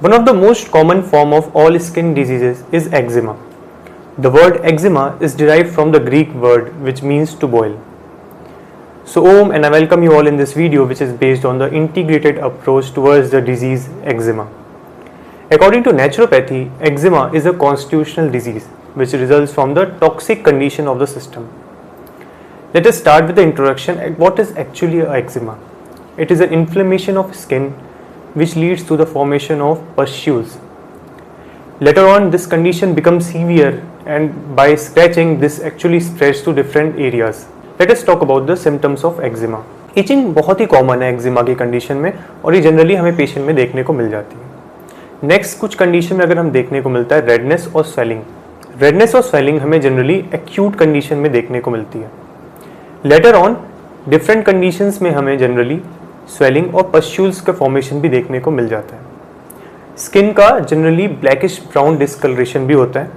One of the most common form of all skin diseases is eczema. The word eczema is derived from the Greek word which means to boil. So Om, and I welcome you all in this video which is based on the integrated approach towards the disease eczema. According to naturopathy, eczema is a constitutional disease which results from the toxic condition of the system. Let us start with the introduction. What is actually a eczema? It is an inflammation of skin which leads to the formation of pustules. Later on, this condition becomes severe, and by scratching, this actually spreads to different areas. Let us talk about the symptoms of eczema. Itching बहुत ही common है eczema की condition में, और ये generally हमें patient में देखने को मिल जाती है। नेक्स्ट कुछ कंडीशन में अगर हम देखने को मिलता है रेडनेस और स्वेलिंग। रेडनेस और स्वेलिंग हमें जनरली एक्यूट कंडीशन में देखने को मिलती है। लेटर ऑन डिफरेंट कंडीशंस में हमें जनरली स्वेलिंग और पस्ट्यूल्स का फॉर्मेशन भी देखने को मिल जाता है। स्किन का जनरली ब्लैकिश ब्राउन डिस्कलरेशन भी होता है।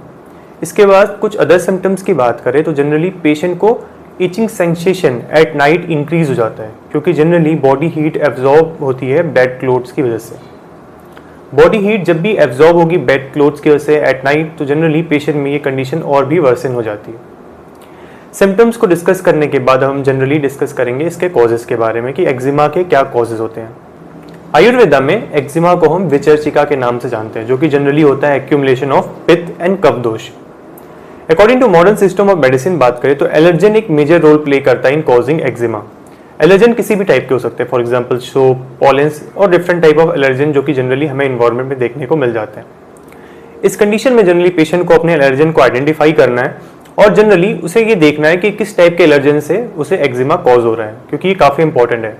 इसके बाद कुछ अदर सिम्टम्स की बात करें तो जनरली पेशेंट को itching sensation at night increase हो जाता है, क्योंकि जनरली बॉडी हीट एब्जॉर्ब होती है बेड क्लोथ्स की वजह से। बॉडी हीट जब भी एब्जॉर्ब होगी बेड क्लोथ्स की वजह से एट नाइट, तो जनरली पेशेंट में ये कंडीशन और भी वर्सन हो जाती है। सिम्टम्स को डिस्कस करने के बाद हम जनरली डिस्कस करेंगे इसके कॉजेज के बारे में कि एक्जिमा के क्या कॉजेज होते हैं। आयुर्वेदा में एक्जिमा को हम विचर्चिका के नाम से जानते हैं, जो कि जनरली होता है accumulation of pitta and kapha dosha. According to modern system of medicine बात करें तो एलर्जन एक मेजर रोल प्ले करता है इन कॉजिंग एक्जिमा। एलर्जन किसी भी टाइप के हो सकते हैं, फॉर एग्जांपल सोप, पॉलेंस और डिफरेंट टाइप ऑफ एलर्जन जो कि जनरली हमें इन्वायरमेंट में देखने को मिल जाते हैं। इस कंडीशन में जनरली पेशेंट को अपने एलर्जन को आइडेंटिफाई करना है और जनरली उसे ये देखना है कि किस टाइप के एलर्जन से उसे एक्जिमा कॉज हो रहा है, क्योंकि ये काफ़ी इंपॉर्टेंट है।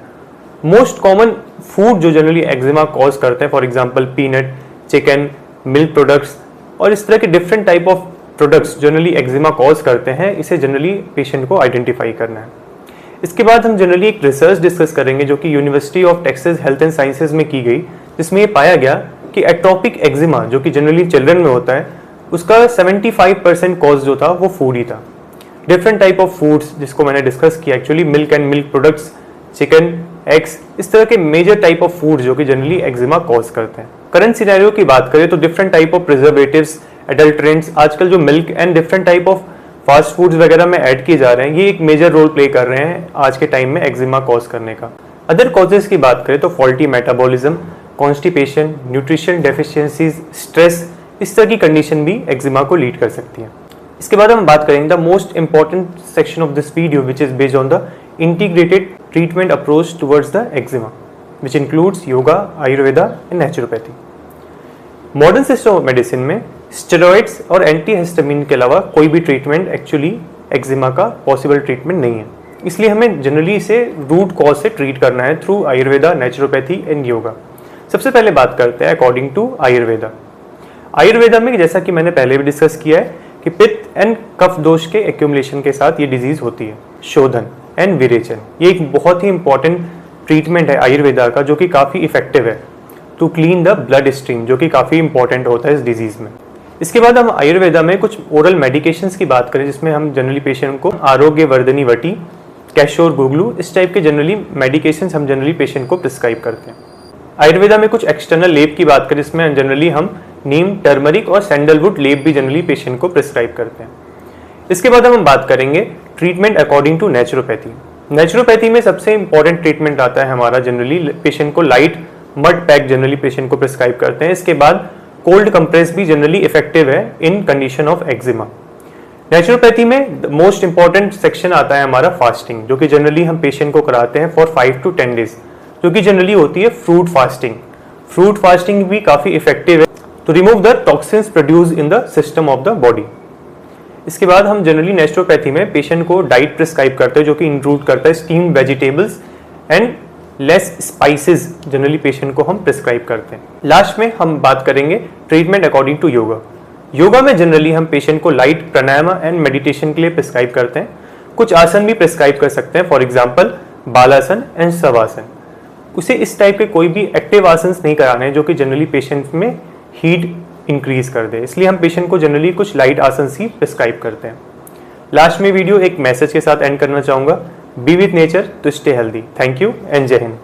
मोस्ट कॉमन फूड जो जनरली एक्जिमा कॉज करते हैं, for example peanut, chicken, milk products और इस तरह के different type of products generally eczema cause करते हैं, इसे जनरली पेशेंट को आइडेंटिफाई करना है। इसके बाद हम जनरली एक रिसर्च डिस्कस करेंगे जो कि university of Texas health and sciences में की गई, जिसमें ये पाया गया कि एटोपिक एक्जिमा जो कि जनरली चिल्ड्रन में होता है, उसका 75% कॉज जो था वो फूड ही था। डिफरेंट टाइप ऑफ फूड्स जिसको मैंने डिस्कस किया, actually milk and milk products, chicken, eggs, इस तरह के मेजर टाइप ऑफ फूड जो कि जनरली एक्जिमा कॉज करते हैं। करंट सिनेरियो की बात करें तो different type of preservatives, adulterants, आजकल जो milk and different type of fast foods वगैरह में ऐड किए जा रहे हैं, ये एक मेजर रोल प्ले कर रहे हैं आज के टाइम में एक्जिमा कॉज करने का। अदर कॉजेज की बात करें तो faulty metabolism, constipation, nutrition deficiencies, stress, इस तरह की कंडीशन भी एक्जिमा को लीड कर सकती है। इसके बाद हम बात करेंगे the most important section of this video which is based on the integrated treatment approach towards the eczema which includes yoga, Ayurveda and naturopathy. Modern system of medicine में स्टेरॉइड्स और एंटीहिस्टामिन के अलावा कोई भी ट्रीटमेंट एक्चुअली एक्जिमा का possible treatment नहीं है, इसलिए हमें जनरली इसे रूट कॉज से ट्रीट करना है through Ayurveda, naturopathy and yoga. सबसे पहले बात करते हैं अकॉर्डिंग टू आयुर्वेदा। आयुर्वेदा में जैसा कि मैंने पहले भी डिस्कस किया है कि पित्त एंड कफ दोष के एक्यूमुलेशन के साथ ये डिजीज होती है। शोधन एंड विरेचन ये एक बहुत ही इंपॉर्टेंट ट्रीटमेंट है आयुर्वेदा का, जो कि काफ़ी इफेक्टिव है to clean the blood stream, जो कि काफ़ी इंपॉर्टेंट होता है इस डिजीज़ में। इसके बाद हम आयुर्वेदा में कुछ ओरल मेडिकेशंस की बात करें, जिसमें हम जनरली पेशेंट को आरोग्य वर्धनी वटी, कैशोर गुगलू, इस टाइप के जनरली मेडिकेशंस हम जनरली पेशेंट को प्रिस्क्राइब करते हैं। आयुर्वेदा में कुछ एक्सटर्नल लेप की बात करें, इसमें जनरली हम नीम, टर्मरिक और सैंडलवुड लेप भी जनरली पेशेंट को प्रिस्क्राइब करते हैं। इसके बाद हम बात करेंगे treatment according to naturopathy. Naturopathy में सबसे इंपॉर्टेंट ट्रीटमेंट आता है हमारा जनरली पेशेंट को light mud pack generally patient को प्रिस्क्राइब करते हैं। इसके बाद कोल्ड कंप्रेस भी जनरली इफेक्टिव है in condition of eczema. Naturopathy में मोस्ट इंपॉर्टेंट सेक्शन आता है हमारा फास्टिंग, जो कि जनरली हम पेशेंट को कराते हैं फॉर 5 to 10 डेज, जो कि जनरली होती है फ्रूट फास्टिंग। फ्रूट फास्टिंग भी काफ़ी इफेक्टिव है to remove the toxins produce in the system of the body. इसके बाद हम जनरली नेचुरोपैथी में पेशेंट को डाइट प्रिस्क्राइब करते हैं, जो कि इंक्लूड करता है steamed vegetables and less spices generally patient को हम प्रिस्क्राइब करते हैं। लास्ट में हम बात करेंगे treatment according to yoga. Yoga में जनरली हम पेशेंट को लाइट प्राणायाम एंड मेडिटेशन के लिए प्रिस्क्राइब करते हैं। कुछ आसन भी प्रिस्क्राइब कर सकते हैं, for example balasana and shavasana. उसे इस टाइप के कोई भी एक्टिव आसन नहीं कराने हैं जो कि जनरली पेशेंट में हीट इंक्रीज कर दे, इसलिए हम पेशेंट को जनरली कुछ लाइट आसन ही प्रिस्क्राइब करते हैं। लास्ट में वीडियो एक मैसेज के साथ एंड करना चाहूँगा, be with nature to stay healthy. Thank you and Jai Hind.